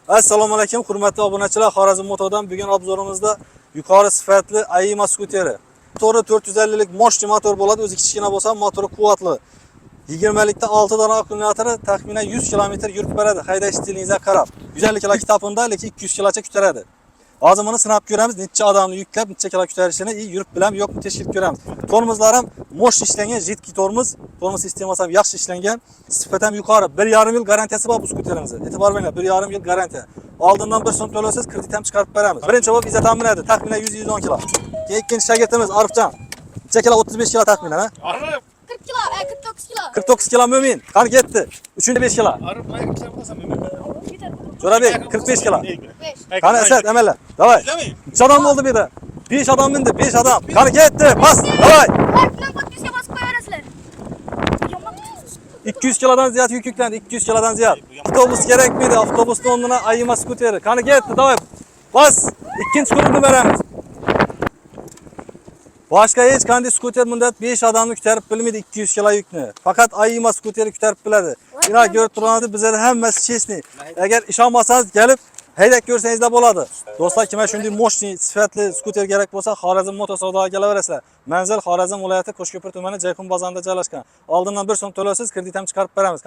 Assalomu alaykum, hurmatli obunachilar. Xorazm Moto'dan bugun obzorimizda yuqori sifatli Aima skuteri. Motori 450 lik moshli motor bo'ladi. O'zi kichkina bo'lsa, motori quvvatli. 20 likda 6 dona akkumulyatori taxminan 100 km yurib beradi. Haydash stilingizga qarab. 150 kg kitapında, lekin 200 kg ko'taradi. Hozir buni sinab ko'ramiz. Necha odamni yuklab, necha kilo ko'tarishini yurib bilam yo'qmi tekshirib ko'ramiz. Tormozlarim mosh ishlangan, jiddiy tormoz. Tormoz sistemasi ham yaxshi ishlangan. Sifat ham yuqori. 1,5 yil garantiyasi bor bu skuterimizda. E'tibor beringlar, 1,5 yil garantiya. Oldindan 1 so'm to'lasiz, kredit ham chiqarib beramiz. Birinchi bo'lib iza ta'minlaydi, taxminan 100-110 kg. Keyin ikkinchi shagirtimiz Arifjon. Necha kilo? 35 kg taxminan, ha? 40 kilo, 49 kilo. 49 kg mo'min. Qani ketdi. 3-5 kg. Arif mayga ishlar qilasan mo'min. Jo'rabek 45 kg. Qani Asad, amalla. Davay. Necha odam bo'ldi bu yerda? 5 odam mindi, 5 odam. Qani ketdi. Bas, davay. Ular bilan podpiska bosib qo'yaverasizlar. 200 kilodan ziyod yuk yuklandi, 200 kilodan ziyod. Avtobus kerakmidi? Avtobusning o'rnina Aima skuteri. Qani ketdi, davay. Bas, ikkinchi kunni beramiz. Boshqa hech qanday skuter bunday 5 odamni ko'tarib bilmaydi 200 kg yukni. Faqat Aima skuteri ko'tarib biladi. Buni ko'rib turadi, bizlar hammasi chesni. Agar ishonmasangiz kelib haydab ko'rsangizlar bo'ladi. Do'stlar, kimga shunday moshni sifatli skuter kerak bo'lsa, Xorazm Moto savdoga kelaverasizlar. Manzil Xorazm viloyati Qo'shko'pir tumani Jayqun bozorida joylashgan. Oldindan 1 so'm to'lasiz, kredit ham chiqarib beramiz.